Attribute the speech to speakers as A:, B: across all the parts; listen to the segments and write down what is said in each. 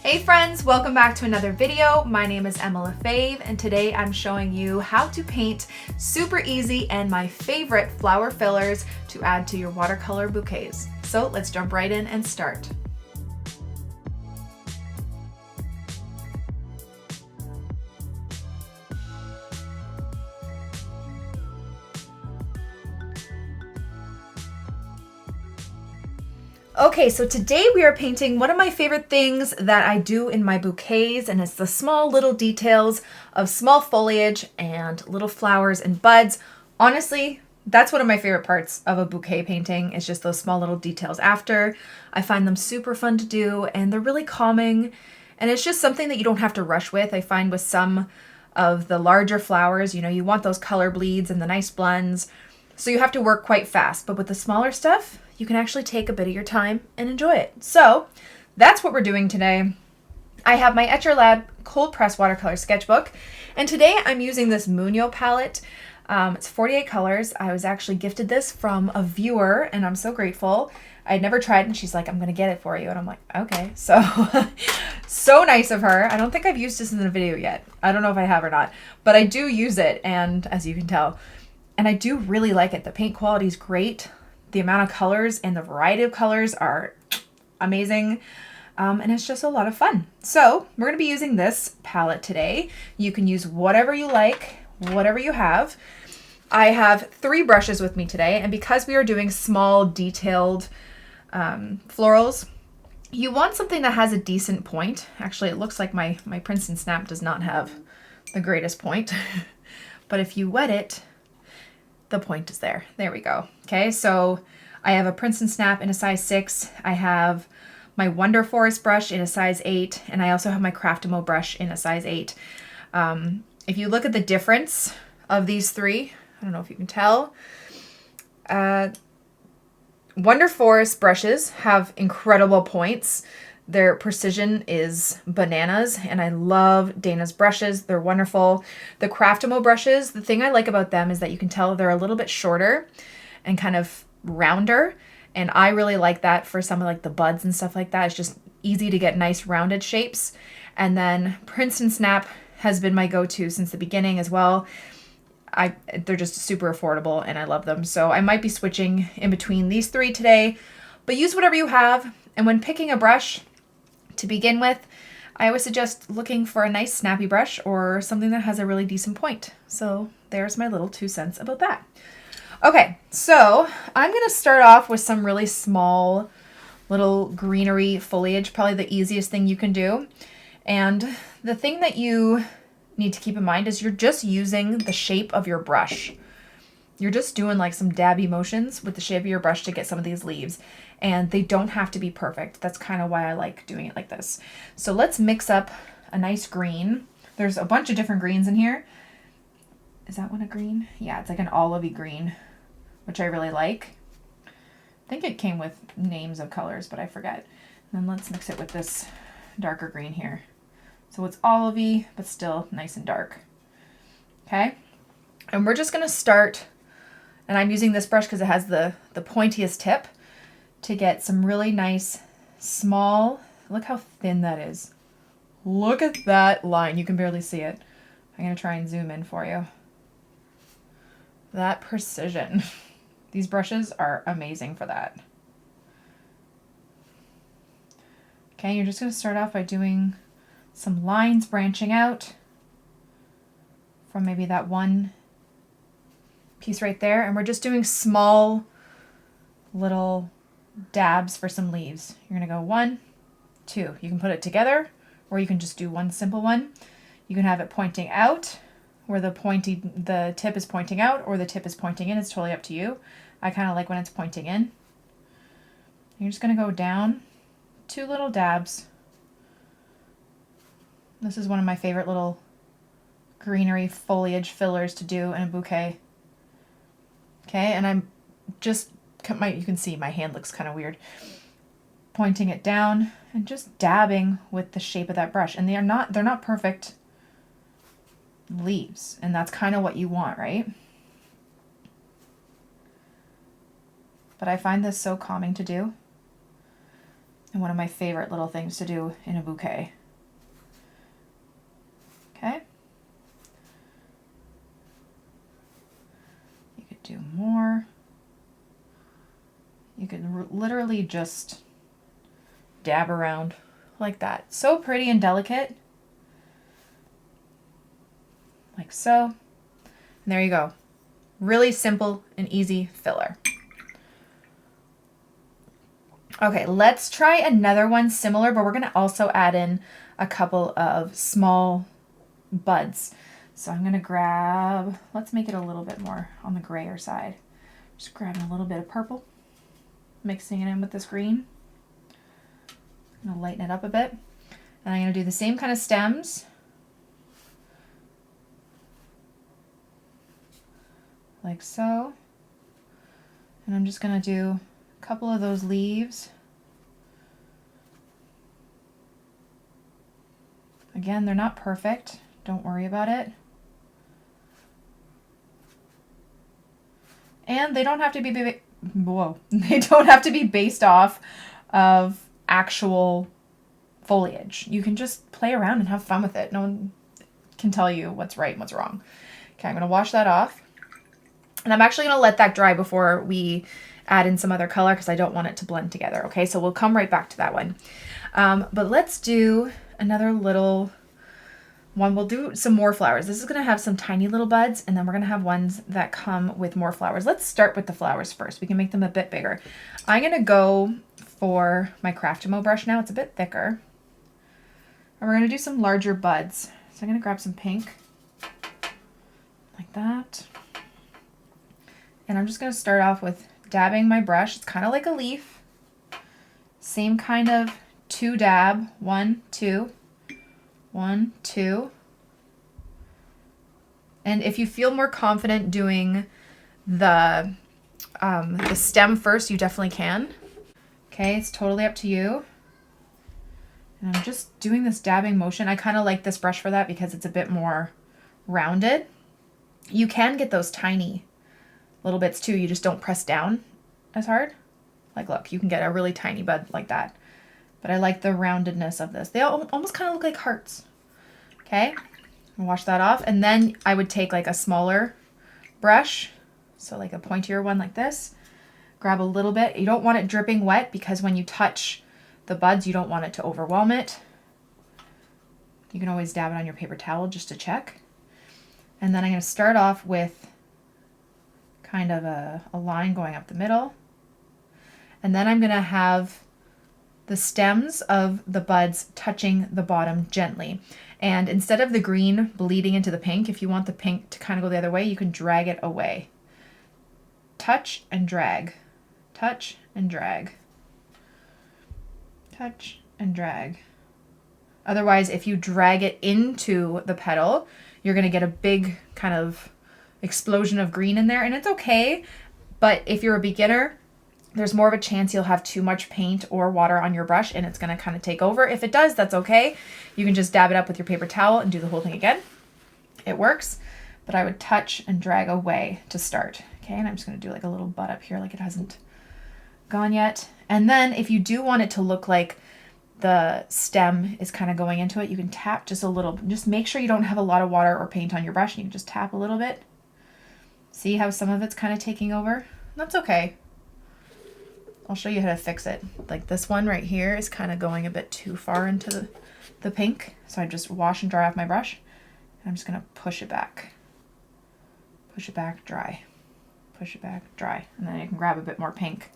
A: Hey friends, welcome back to another video. My name is Emma LaFave and today I'm showing you how to paint super easy and my favorite flower fillers to add to your watercolor bouquets. So let's jump right in and start. Okay, so today we are painting one of my favorite things that I do in my bouquets, and it's the small little details of small foliage and little flowers and buds. Honestly, that's one of my favorite parts of a bouquet painting is just those small little details after. I find them super fun to do and they're really calming, and it's just something that you don't have to rush with. I find with some of the larger flowers, you want those color bleeds and the nice blends, so you have to work quite fast, but with the smaller stuff, you can actually take a bit of your time and enjoy it. So that's what we're doing today. I have my Etchr Lab cold press watercolor sketchbook, and today I'm using this Muño palette. It's 48 colors. I was actually gifted this from a viewer, and I'm so grateful. I'd never tried, and she's like, I'm gonna get it for you, and I'm like, okay. So so nice of her. I don't think I've used this in a video yet. I don't know if I have or not, but I do use it, and as you can tell, and I do really like it. The paint quality is great. The amount of colors and the variety of colors are amazing. And it's just a lot of fun. So we're going to be using this palette today. You can use whatever you like, whatever you have. I have 3 brushes with me today. And because we are doing small detailed florals, you want something that has a decent point. Actually, it looks like my Princeton snap does not have the greatest point. But if you wet it, the point is there. There we go. Okay, so I have a Princeton snap in a size 6. I have my Wonder Forest brush in a size 8, and I also have my Craftamo brush in a size 8. If you look at the difference of these 3, I don't know if you can tell, Wonder Forest brushes have incredible points. Their precision is bananas, and I love Dana's brushes. They're wonderful. The Craftamo brushes, the thing I like about them is that you can tell they're a little bit shorter and kind of rounder, and I really like that for some of like the buds and stuff like that. It's just easy to get nice rounded shapes. And then Princeton Snap has been my go-to since the beginning as well. They're just super affordable and I love them. So I might be switching in between these 3 today, but use whatever you have. And when picking a brush, to begin with, I always suggest looking for a nice snappy brush or something that has a really decent point. So there's my little 2 cents about that. Okay, so I'm going to start off with some really small little greenery foliage, probably the easiest thing you can do. And the thing that you need to keep in mind is you're just using the shape of your brush. You're just doing like some dabby motions with the shape of your brush to get some of these leaves. And they don't have to be perfect. That's kind of why I like doing it like this. So let's mix up a nice green. There's a bunch of different greens in here. Is that one a green? Yeah, it's like an olivey green, which I really like. I think it came with names of colors, but I forget. And then let's mix it with this darker green here. So it's olivey, but still nice and dark. Okay. And we're just going to start, and I'm using this brush because it has the pointiest tip, to get some really nice small, look how thin that is. Look at that line. You can barely see it. I'm going to try and zoom in for you. That precision. These brushes are amazing for that. Okay, you're just going to start off by doing some lines branching out from maybe that one piece right there. And we're just doing small little dabs for some leaves. You're going to go 1, 2. You can put it together, or you can just do one simple one. You can have it pointing out where the tip is pointing out, or the tip is pointing in. It's totally up to you. I kind of like when it's pointing in. You're just going to go down 2 little dabs. This is one of my favorite little greenery foliage fillers to do in a bouquet. Okay, and I'm just, you can see my hand looks kind of weird. Pointing it down and just dabbing with the shape of that brush. And they're not perfect leaves, and that's kind of what you want, right? But I find this so calming to do. and one of my favorite little things to do in a bouquet. Okay. You could do more. You could literally just dab around like that. So pretty and delicate. Like so. And there you go. Really simple and easy filler. Okay, let's try another one similar, but we're going to also add in a couple of small buds. So I'm going to grab, let's make it a little bit more on the grayer side. Just grabbing a little bit of purple, mixing it in with this green. I'm going to lighten it up a bit. And I'm going to do the same kind of stems. Like so. And I'm just going to do a couple of those leaves. Again, they're not perfect. Don't worry about it. And they don't have to be they don't have to be based off of actual foliage. You can just play around and have fun with it. No one can tell you what's right and what's wrong. Okay, I'm going to wash that off. And I'm actually going to let that dry before we add in some other color because I don't want it to blend together. Okay, so we'll come right back to that one. But let's do another little one. We'll do some more flowers. This is going to have some tiny little buds, and then we're going to have ones that come with more flowers. Let's start with the flowers first. We can make them a bit bigger. I'm going to go for my Craftamo brush now. It's a bit thicker. And we're going to do some larger buds. So I'm going to grab some pink like that. And I'm just going to start off with dabbing my brush. It's kind of like a leaf. Same kind of 2 dab. 1, 2. 1, 2. And if you feel more confident doing the stem first, you definitely can. Okay, it's totally up to you. And I'm just doing this dabbing motion. I kind of like this brush for that because it's a bit more rounded. You can get those tiny little bits too. You just don't press down as hard. Like look, you can get a really tiny bud like that. But I like the roundedness of this. They almost kind of look like hearts. Okay, I'll wash that off. And then I would take like a smaller brush, so like a pointier one like this. Grab a little bit. You don't want it dripping wet because when you touch the buds, you don't want it to overwhelm it. You can always dab it on your paper towel just to check. And then I'm going to start off with kind of a line going up the middle. And then I'm going to have the stems of the buds touching the bottom gently. And instead of the green bleeding into the pink, if you want the pink to kind of go the other way, you can drag it away. Touch and drag. Touch and drag. Touch and drag. Otherwise, if you drag it into the petal, you're going to get a big kind of explosion of green in there, and it's okay. But if you're a beginner, there's more of a chance you'll have too much paint or water on your brush and it's going to kind of take over. If it does, that's okay. You can just dab it up with your paper towel and do the whole thing again. It works, but I would touch and drag away to start. Okay, and I'm just going to do like a little bud up here like it hasn't gone yet. And then if you do want it to look like the stem is kind of going into it, you can tap just a little. Just make sure you don't have a lot of water or paint on your brush. You can just tap a little bit. See how some of it's kind of taking over? That's okay. I'll show you how to fix it. Like this one right here is kind of going a bit too far into the pink. So I just wash and dry off my brush. And I'm just going to push it back. Push it back, dry. Push it back, dry. And then I can grab a bit more pink.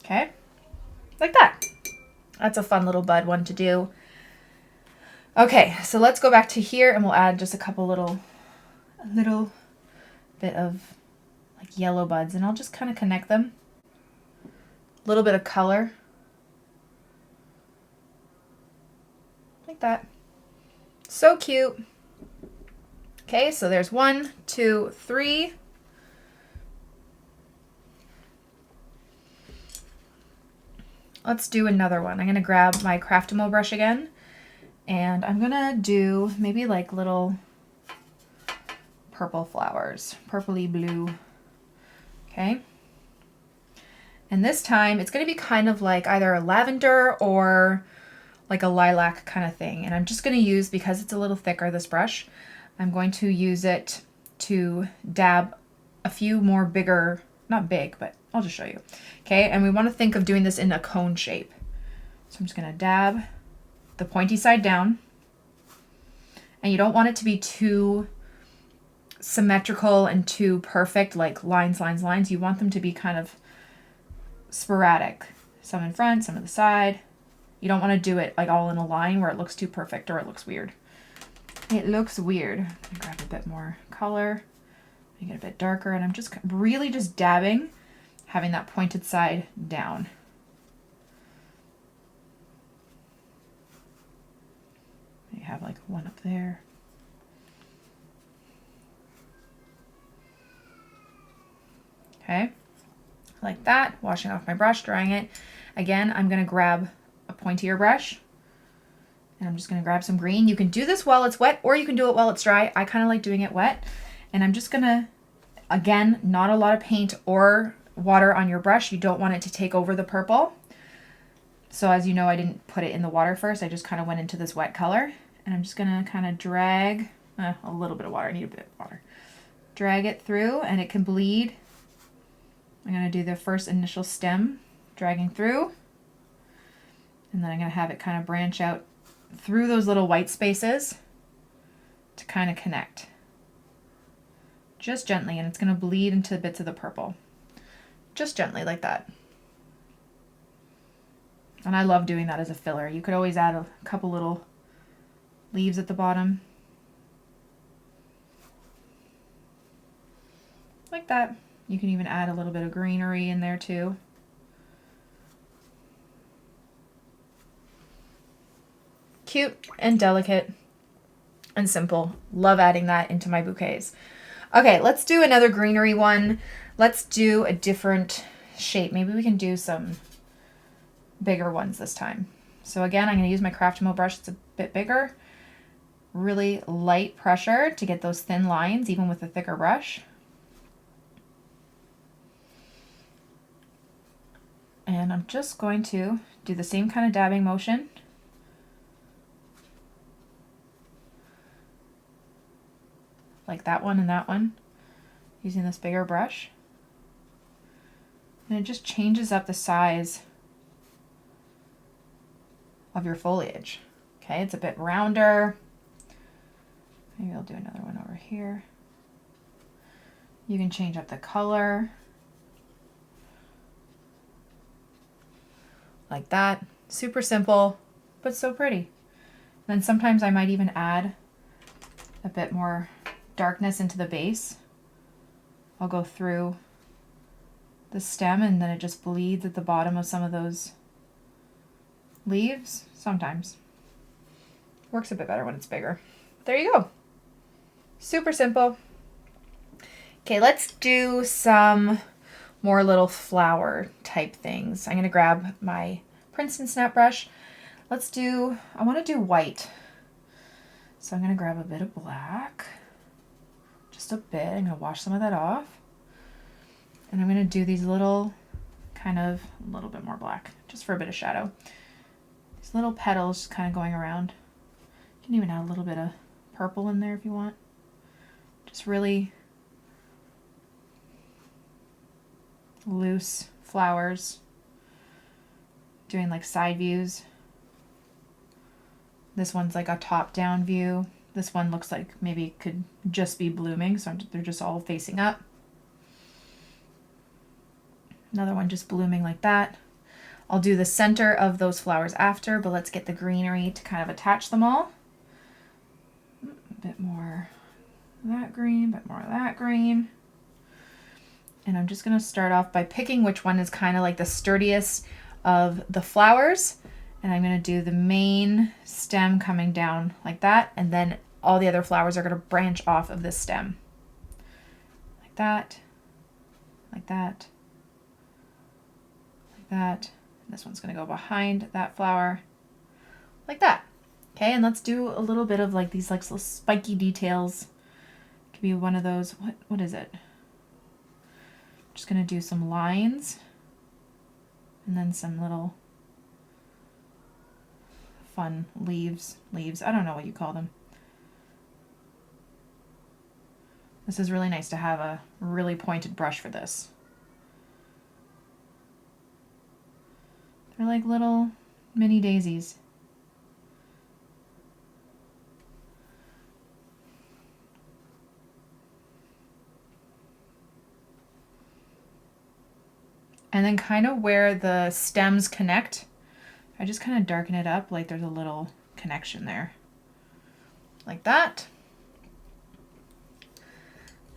A: Okay, like that. That's a fun little bud one to do. Okay, so let's go back to here and we'll add just a couple little bit of like yellow buds, and I'll just kind of connect them. A little bit of color. Like that. So cute. Okay, so there's 1, 2, 3. Let's do another one. I'm going to grab my Craftamo brush again, and I'm going to do maybe like little purple flowers, purpley blue. Okay. And this time it's going to be kind of like either a lavender or like a lilac kind of thing. And I'm just going to use, because it's a little thicker, this brush, I'm going to use it to dab a few more bigger, not big, but I'll just show you. Okay, and we want to think of doing this in a cone shape. So I'm just going to dab the pointy side down. And you don't want it to be too symmetrical and too perfect, like lines, lines, lines. You want them to be kind of sporadic. Some in front, some to the side. You don't want to do it like all in a line where it looks too perfect or it looks weird. It looks weird. I'm going to grab a bit more color. Make it a bit darker, and I'm just really just dabbing, having that pointed side down. You have like one up there. Okay, like that. Washing off my brush, drying it. Again, I'm going to grab a pointier brush, and I'm just going to grab some green. You can do this while it's wet, or you can do it while it's dry. I kind of like doing it wet. And I'm just going to, again, not a lot of paint or water on your brush. You don't want it to take over the purple. So as you know, I didn't put it in the water first. I just kind of went into this wet color. And I'm just going to kind of drag a little bit of water. I need a bit of water. Drag it through, and it can bleed. I'm going to do the first initial stem, dragging through. And then I'm going to have it kind of branch out through those little white spaces to kind of connect. Just gently, and it's going to bleed into bits of the purple. Just gently, like that. And I love doing that as a filler. You could always add a couple little leaves at the bottom. Like that. You can even add a little bit of greenery in there too. Cute and delicate and simple. Love adding that into my bouquets. Okay, let's do another greenery one. Let's do a different shape. Maybe we can do some bigger ones this time. So again, I'm going to use my Craftamo brush. It's a bit bigger. Really light pressure to get those thin lines, even with a thicker brush. And I'm just going to do the same kind of dabbing motion. Like that one and that one, using this bigger brush. And it just changes up the size of your foliage. Okay, it's a bit rounder. Maybe I'll do another one over here. You can change up the color. Like that. Super simple, but so pretty. And then sometimes I might even add a bit more darkness into the base. I'll go through the stem, and then it just bleeds at the bottom of some of those leaves. Sometimes. Works a bit better when it's bigger. There you go. Super simple. Okay, let's do some more little flower type things. I'm going to grab my Princeton snap brush. I want to do white. So I'm going to grab a bit of black. Just a bit. I'm going to wash some of that off. And I'm going to do these little, a little bit more black, just for a bit of shadow. These little petals just kind of going around. You can even add a little bit of purple in there if you want. Just really loose flowers. Doing like side views. This one's like a top-down view. This one looks like maybe it could just be blooming, so they're just all facing up. Another one just blooming like that. I'll do the center of those flowers after, but let's get the greenery to kind of attach them all. A bit more of that green, a bit more of that green. And I'm just going to start off by picking which one is kind of like the sturdiest of the flowers. And I'm going to do the main stem coming down like that, and then all the other flowers are going to branch off of this stem. Like that, like that, like that. This one's going to go behind that flower, like that. Okay, and let's do a little bit of like these like little spiky details. Could be one of those, what is it? Just going to do some lines And then some little fun leaves. I don't know what you call them. This is really nice to have a really pointed brush for this. They're like little mini daisies. And then kind of where the stems connect, I just kind of darken it up like there's a little connection there. Like that.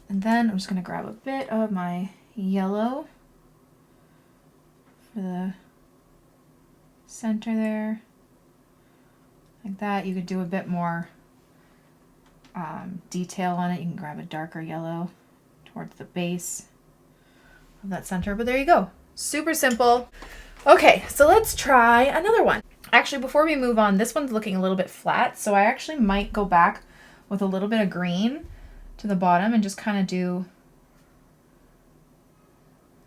A: And then I'm just going to grab a bit of my yellow for the center there. Like that. You could do a bit more detail on it. You can grab a darker yellow towards the base of that center. But there you go. Super simple. Okay, so let's try another one. Actually, before we move on, this one's looking a little bit flat, so I actually might go back with a little bit of green to the bottom and just kind of do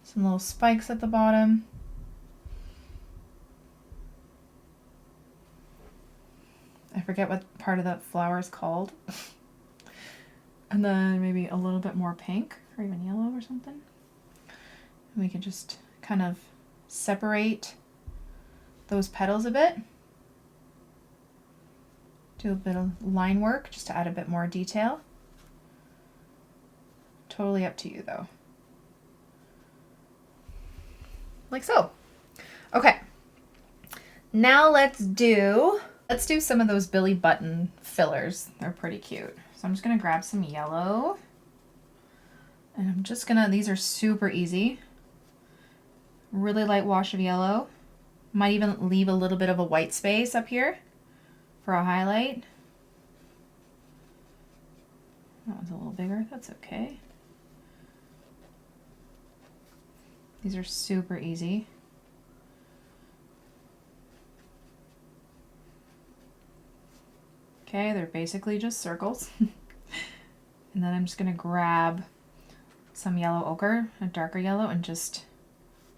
A: some little spikes at the bottom. I forget what part of the flower is called. And then maybe a little bit more pink or even yellow or something. And we can just kind of separate those petals a bit. Do a bit of line work just to add a bit more detail. Totally up to you though. Like so. Okay. Now let's do some of those Billy Button fillers. They're pretty cute. So I'm just gonna grab some yellow. And I'm just gonna, these are super easy. Really light wash of yellow. Might even leave a little bit of a white space up here for a highlight. That one's a little bigger, that's okay. These are super easy. Okay, they're basically just circles. And then I'm just gonna grab some yellow ochre, a darker yellow, and just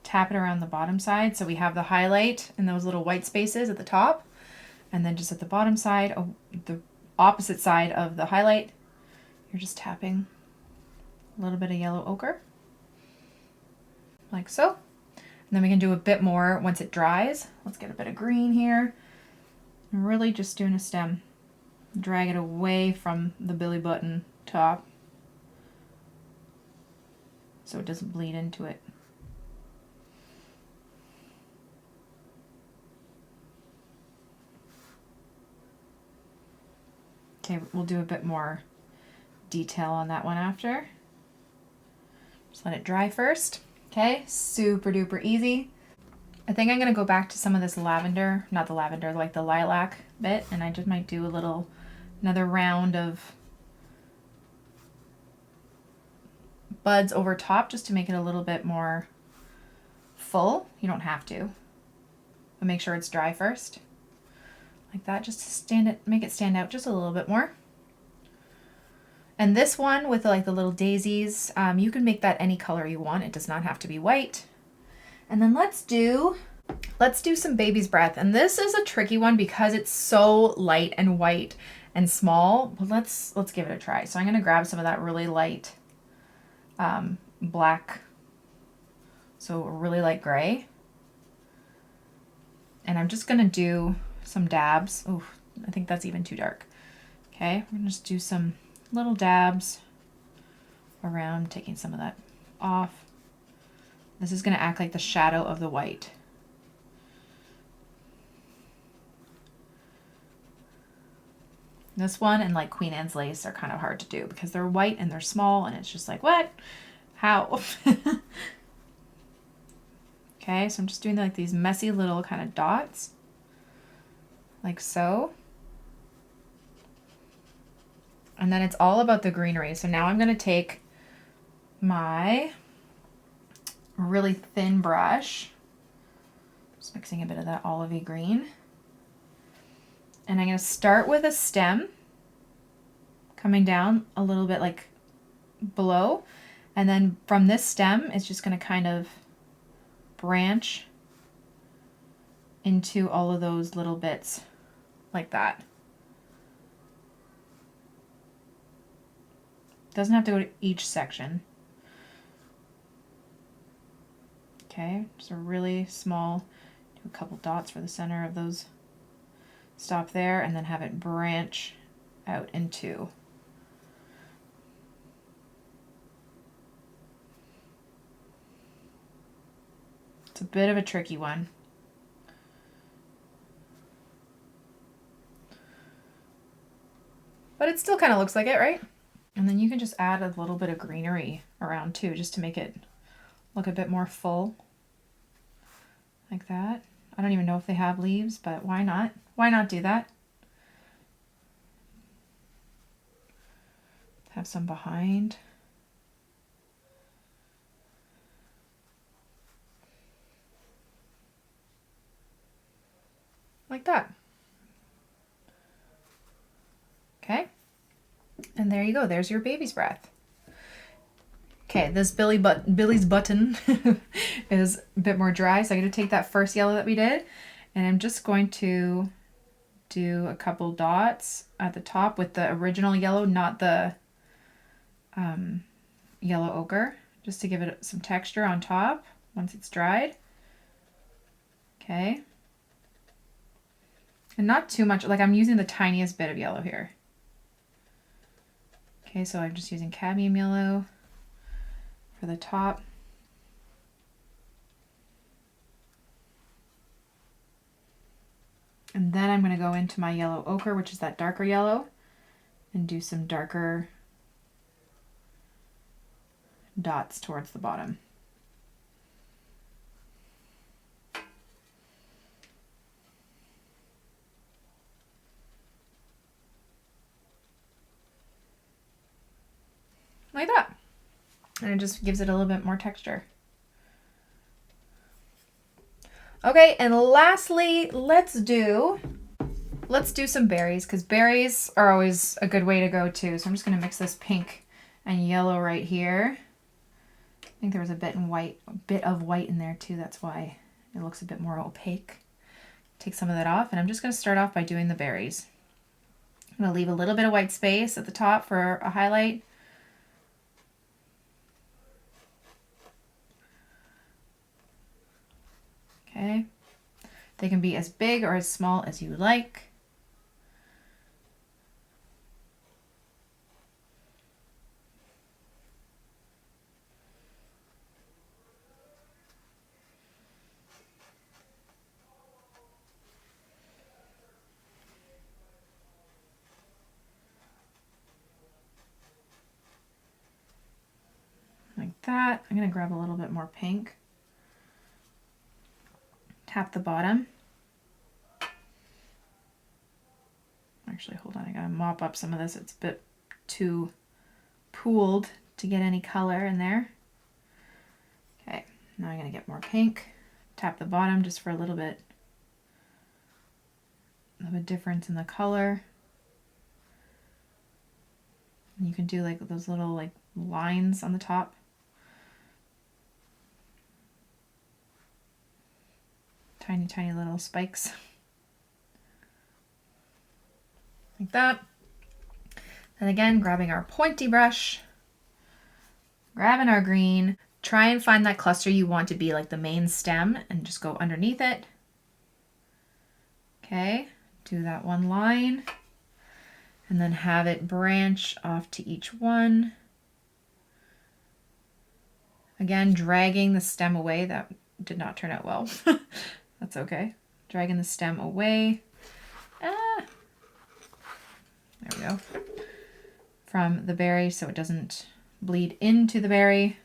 A: tap it around the bottom side so we have the highlight and those little white spaces at the top, and then just at the bottom side, the opposite side of the highlight, you're just tapping a little bit of yellow ochre like so. And then we can do a bit more once it dries. Let's get a bit of green here. I'm really just doing a stem. Drag it away from the Billy Button top so it doesn't bleed into it. Okay, we'll do a bit more detail on that one after. Just let it dry first. Okay, super duper easy. I think I'm gonna go back to some of this lavender, not the lavender, like the lilac bit, and I just might do another round of buds over top just to make it a little bit more full. You don't have to, but make sure it's dry first. Like that, just to make it stand out just a little bit more. And this one with like the little daisies, you can make that any color you want. It does not have to be white. And then let's do some baby's breath. And this is a tricky one because it's so light and white and small. But let's give it a try. So I'm gonna grab some of that really light black, so a really light gray. And I'm just gonna do some dabs. Oh, I think that's even too dark. Okay, we're gonna just do some little dabs around, taking some of that off. This is gonna act like the shadow of the white. This one and like Queen Anne's lace are kind of hard to do because they're white and they're small and it's just like, what? How? Okay, so I'm just doing like these messy little kind of dots, like so. And then it's all about the greenery. So now I'm gonna take my really thin brush, just mixing a bit of that olivey green. And I'm gonna start with a stem, coming down a little bit like below. And then from this stem, it's just gonna kind of branch into all of those little bits like that. Doesn't have to go to each section. Okay, just a really small, do a couple dots for the center of those. Stop there and then have it branch out into. It's a bit of a tricky one. But it still kind of looks like it, right? And then you can just add a little bit of greenery around too, just to make it look a bit more full. Like that. I don't even know if they have leaves, but why not? Why not do that? Have some behind. Like that. Okay. And there you go. There's your baby's breath. Okay, this Billy's button is a bit more dry, so I'm going to take that first yellow that we did, and I'm just going to do a couple dots at the top with the original yellow, not the yellow ochre, just to give it some texture on top once it's dried. Okay. And not too much, like I'm using the tiniest bit of yellow here. Okay, so I'm just using cadmium yellow for the top. And then I'm going to go into my yellow ochre, which is that darker yellow, and do some darker dots towards the bottom. Like that. And it just gives it a little bit more texture. Okay, and lastly, let's do some berries, because berries are always a good way to go too. So I'm just going to mix this pink and yellow right here. I think there was a bit of white in there too. That's why it looks a bit more opaque. Take some of that off, and I'm just going to start off by doing the berries. I'm going to leave a little bit of white space at the top for a highlight. Okay, they can be as big or as small as you like. Like that. I'm going to grab a little bit more pink. Tap the bottom. Actually, hold on, I gotta mop up some of this. It's a bit too pooled to get any color in there. Okay, now I'm gonna get more pink. Tap the bottom just for a little bit of a difference in the color. And you can do like those little like lines on the top. Tiny, tiny little spikes. Like that. And again, grabbing our pointy brush, grabbing our green, try and find that cluster you want to be like the main stem and just go underneath it. Okay, do that one line and then have it branch off to each one. Again, dragging the stem away. That did not turn out well. That's okay. Dragging the stem away. There we go. From the berry so it doesn't bleed into the berry.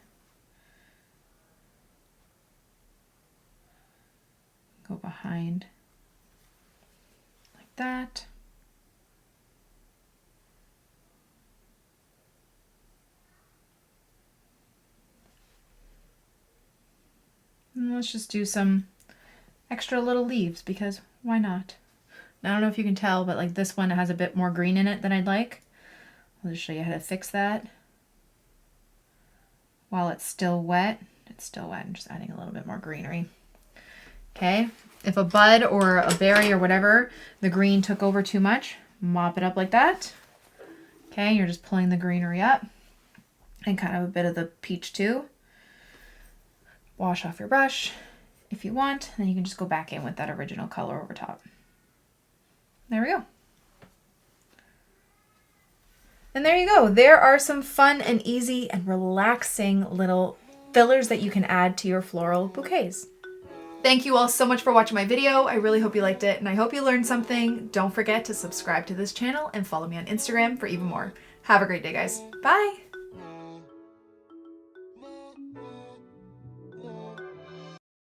A: Go behind like that. And let's just do some extra little leaves because why not? I don't know if you can tell, but like this one has a bit more green in it than I'd like. I'll just show you how to fix that. While it's still wet, I'm just adding a little bit more greenery. Okay, If a bud or a berry or whatever, the green took over too much, mop it up like that. Okay, you're just pulling the greenery up and kind of a bit of the peach too. Wash off your brush if you want, then you can just go back in with that original color over top. There we go. And there you go. There are some fun and easy and relaxing little fillers that you can add to your floral bouquets. Thank you all so much for watching my video. I really hope you liked it and I hope you learned something. Don't forget to subscribe to this channel and follow me on Instagram for even more. Have a great day, guys. Bye.